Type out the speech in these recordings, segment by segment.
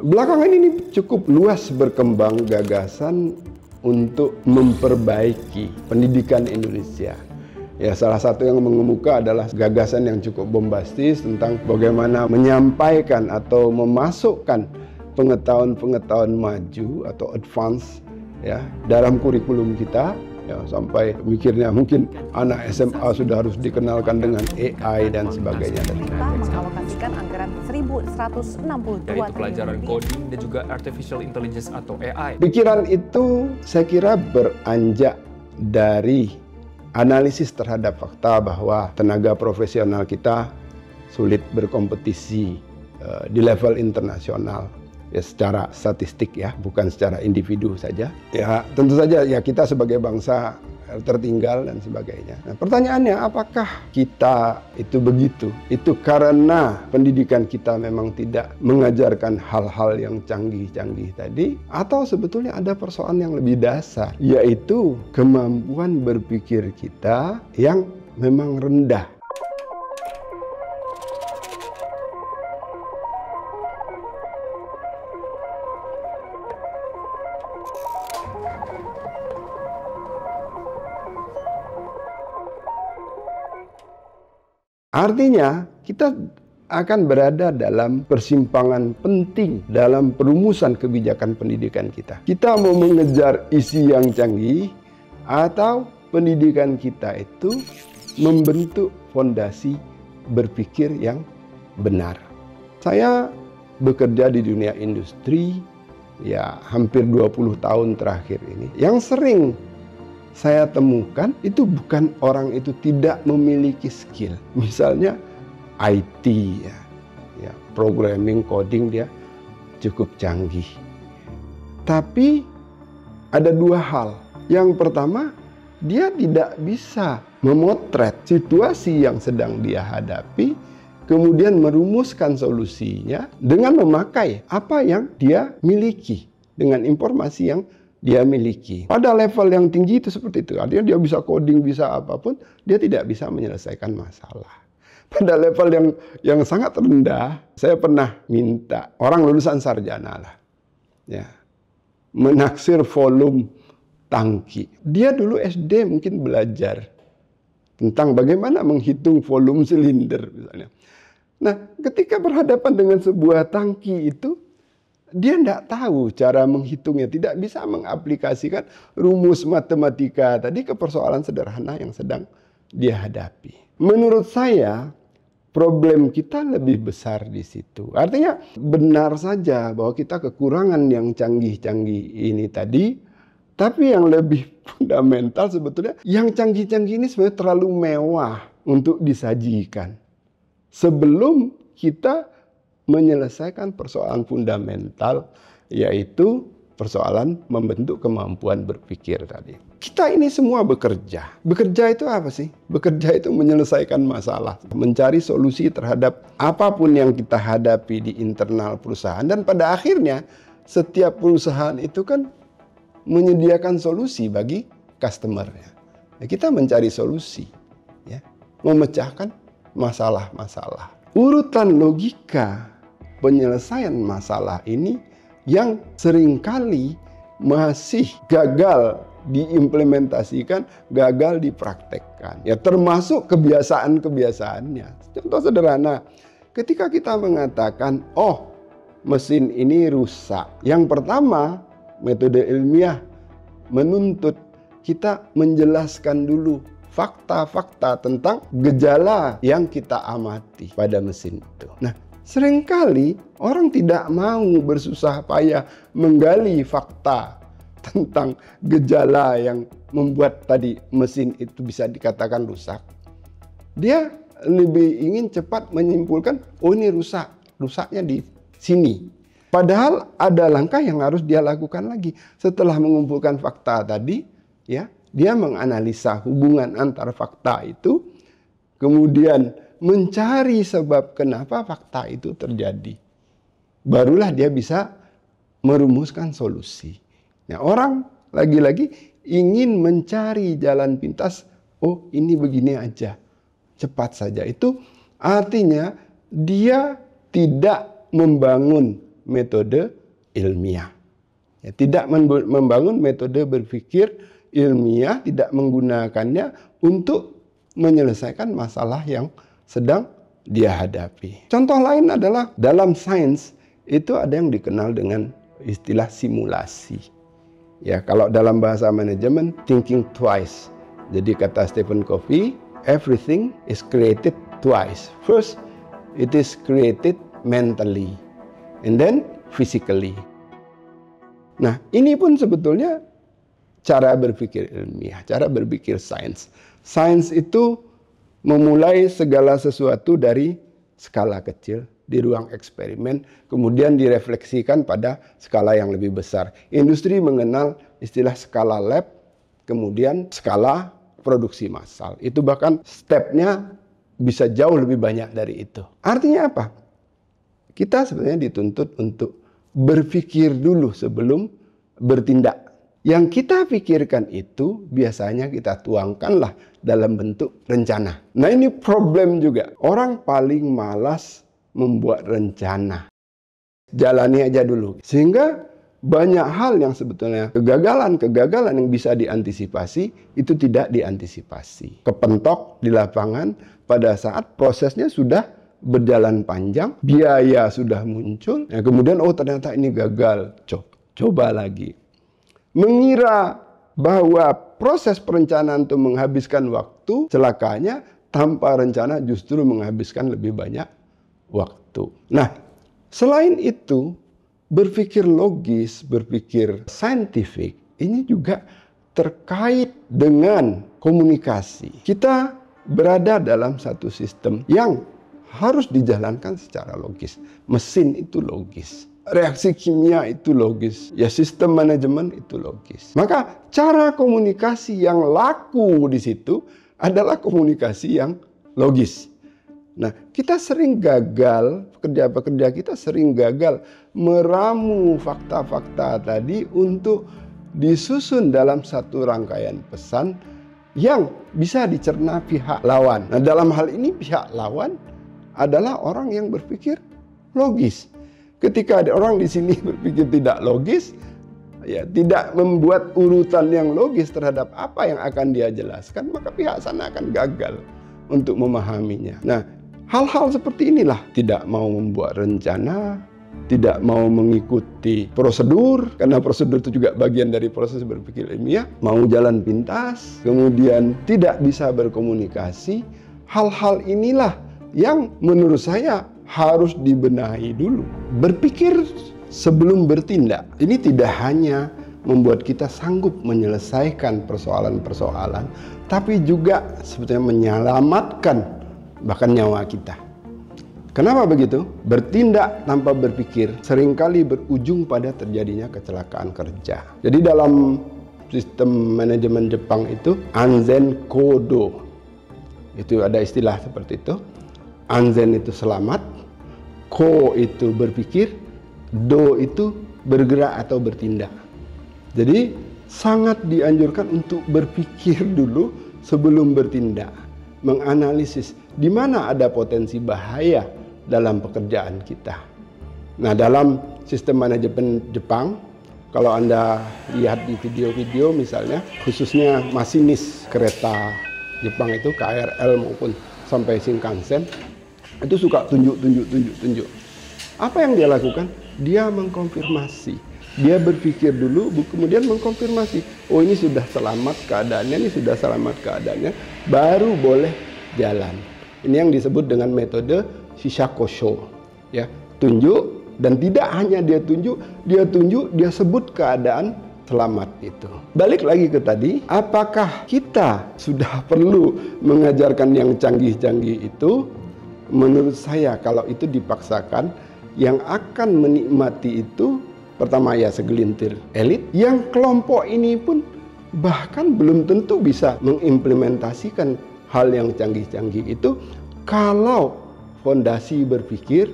Belakangan ini cukup luas berkembang gagasan untuk memperbaiki pendidikan Indonesia. Ya, salah satu yang mengemuka adalah gagasan yang cukup bombastis tentang bagaimana menyampaikan atau memasukkan pengetahuan-pengetahuan maju atau advance ya dalam kurikulum kita. Ya, sampai mikirnya mungkin anak SMA sudah harus dikenalkan dengan AI dan sebagainya. Mengalokasikan anggaran 1.162 yaitu pelajaran coding dan juga artificial intelligence atau AI. Pikiran itu saya kira beranjak dari analisis terhadap fakta bahwa tenaga profesional kita sulit berkompetisi di level internasional. Ya, secara statistik ya, bukan secara individu saja. Ya, tentu saja ya kita sebagai bangsa tertinggal dan sebagainya. Nah, pertanyaannya apakah kita itu begitu? Itu karena pendidikan kita memang tidak mengajarkan hal-hal yang canggih-canggih tadi, atau sebetulnya ada persoalan yang lebih dasar, yaitu kemampuan berpikir kita yang memang rendah. Artinya, kita akan berada dalam persimpangan penting dalam perumusan kebijakan pendidikan kita. Kita mau mengejar isi yang canggih atau pendidikan kita itu membentuk fondasi berpikir yang benar. Saya bekerja di dunia industri ya hampir 20 tahun terakhir ini. Yang sering saya temukan itu bukan orang itu tidak memiliki skill. Misalnya IT ya, programming, coding dia cukup canggih. Tapi ada dua hal. Yang pertama, dia tidak bisa memotret situasi yang sedang dia hadapi, kemudian merumuskan solusinya dengan memakai apa yang dia miliki, dengan informasi yang dia miliki. Pada level yang tinggi itu seperti itu. Artinya dia bisa coding, bisa apapun, dia tidak bisa menyelesaikan masalah. Pada level yang sangat rendah, saya pernah minta orang lulusan sarjana lah, ya, menaksir volume tangki. Dia dulu SD mungkin belajar tentang bagaimana menghitung volume silinder misalnya. Nah, ketika berhadapan dengan sebuah tangki itu, dia tidak tahu cara menghitungnya, tidak bisa mengaplikasikan rumus matematika tadi ke persoalan sederhana yang sedang dia hadapi. Menurut saya, problem kita lebih besar di situ. Artinya benar saja bahwa kita kekurangan yang canggih-canggih ini tadi, tapi yang lebih fundamental sebetulnya, yang canggih-canggih ini sebenarnya terlalu mewah untuk disajikan. Sebelum kita menyelesaikan persoalan fundamental, yaitu persoalan membentuk kemampuan berpikir tadi. Kita ini semua bekerja. Bekerja itu apa sih? Bekerja itu menyelesaikan masalah, mencari solusi terhadap apapun yang kita hadapi di internal perusahaan. Dan pada akhirnya, setiap perusahaan itu kan menyediakan solusi bagi customer-nya. Ya, kita mencari solusi, ya, memecahkan masalah-masalah. Urutan logika penyelesaian masalah ini yang seringkali masih gagal diimplementasikan, gagal dipraktekkan. Ya, termasuk kebiasaan-kebiasaannya. Contoh sederhana, ketika kita mengatakan, oh mesin ini rusak. Yang pertama, metode ilmiah menuntut kita menjelaskan dulu fakta-fakta tentang gejala yang kita amati pada mesin itu. Nah, seringkali orang tidak mau bersusah payah menggali fakta tentang gejala yang membuat tadi mesin itu bisa dikatakan rusak. Dia lebih ingin cepat menyimpulkan, oh ini rusak, rusaknya di sini. Padahal ada langkah yang harus dia lakukan lagi. Setelah mengumpulkan fakta tadi, ya, dia menganalisa hubungan antar fakta itu, kemudian mencari sebab kenapa fakta itu terjadi. Barulah dia bisa merumuskan solusi. Nah, orang lagi-lagi ingin mencari jalan pintas, oh ini begini aja, cepat saja. Itu artinya dia tidak membangun metode ilmiah. Ya, tidak membangun metode berpikir ilmiah, tidak menggunakannya untuk menyelesaikan masalah yang sedang dia hadapi. Contoh lain adalah dalam sains itu ada yang dikenal dengan istilah simulasi. Ya, kalau dalam bahasa manajemen, thinking twice. Jadi kata Stephen Covey, everything is created twice. First, it is created mentally, and then physically. Nah, ini pun sebetulnya cara berpikir ilmiah, cara berpikir sains. Sains itu memulai segala sesuatu dari skala kecil di ruang eksperimen, kemudian direfleksikan pada skala yang lebih besar. Industri mengenal istilah skala lab, kemudian skala produksi massal. Itu bahkan stepnya bisa jauh lebih banyak dari itu. Artinya apa? Kita sebenarnya dituntut untuk berpikir dulu sebelum bertindak. Yang kita pikirkan itu biasanya kita tuangkanlah dalam bentuk rencana. Nah, ini problem juga. Orang paling malas membuat rencana. Jalani aja dulu. Sehingga banyak hal yang sebetulnya kegagalan yang bisa diantisipasi itu tidak diantisipasi. Kepentok di lapangan pada saat prosesnya sudah berjalan panjang, biaya sudah muncul, ya, kemudian ternyata ini gagal, coba lagi. Mengira bahwa proses perencanaan itu menghabiskan waktu, celakanya tanpa rencana justru menghabiskan lebih banyak waktu. Nah, selain itu, berpikir logis, berpikir saintifik, ini juga terkait dengan komunikasi. Kita berada dalam satu sistem yang harus dijalankan secara logis. Mesin itu logis. Reaksi kimia itu logis. Ya, sistem manajemen itu logis. Maka cara komunikasi yang laku di situ adalah komunikasi yang logis. Nah, kita sering gagal, pekerja-pekerja kita sering gagal meramu fakta-fakta tadi untuk disusun dalam satu rangkaian pesan yang bisa dicerna pihak lawan. Nah, dalam hal ini pihak lawan adalah orang yang berpikir logis. Ketika ada orang di sini berpikir tidak logis, ya tidak membuat urutan yang logis terhadap apa yang akan dia jelaskan, maka pihak sana akan gagal untuk memahaminya. Nah, hal-hal seperti inilah, tidak mau membuat rencana, tidak mau mengikuti prosedur, karena prosedur itu juga bagian dari proses berpikir ilmiah, mau jalan pintas, kemudian tidak bisa berkomunikasi. Hal-hal inilah yang menurut saya harus dibenahi dulu. Berpikir sebelum bertindak. Ini tidak hanya membuat kita sanggup menyelesaikan persoalan-persoalan, tapi juga sebetulnya menyelamatkan bahkan nyawa kita. Kenapa begitu? Bertindak tanpa berpikir seringkali berujung pada terjadinya kecelakaan kerja. Jadi dalam sistem manajemen Jepang itu Anzen Kodo. Itu ada istilah seperti itu. Anzen itu selamat, Ko itu berpikir, Do itu bergerak atau bertindak. Jadi sangat dianjurkan untuk berpikir dulu sebelum bertindak. Menganalisis di mana ada potensi bahaya dalam pekerjaan kita. Nah, dalam sistem manajemen Jepang, kalau Anda lihat di video-video misalnya, khususnya masinis kereta Jepang itu KRL maupun sampai Shinkansen, itu suka tunjuk. Apa yang dia lakukan? Dia mengkonfirmasi. Dia berpikir dulu, kemudian mengkonfirmasi. Oh, ini sudah selamat keadaannya, baru boleh jalan. Ini yang disebut dengan metode Shishakosho. Ya, tunjuk, dan tidak hanya dia tunjuk, dia sebut keadaan selamat itu. Balik lagi ke tadi, apakah kita sudah perlu mengajarkan yang canggih-canggih itu? Menurut saya kalau itu dipaksakan, yang akan menikmati itu pertama ya segelintir elit, yang kelompok ini pun bahkan belum tentu bisa mengimplementasikan hal yang canggih-canggih itu kalau fondasi berpikir,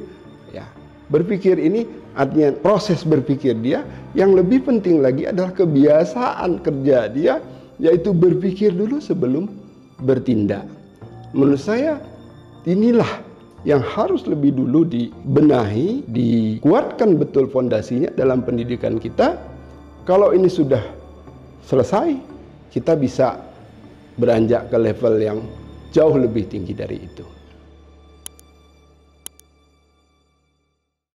ya berpikir ini artinya proses berpikir dia, yang lebih penting lagi adalah kebiasaan kerja dia, yaitu berpikir dulu sebelum bertindak. Menurut saya inilah yang harus lebih dulu dibenahi, dikuatkan betul fondasinya dalam pendidikan kita. Kalau ini sudah selesai, kita bisa beranjak ke level yang jauh lebih tinggi dari itu.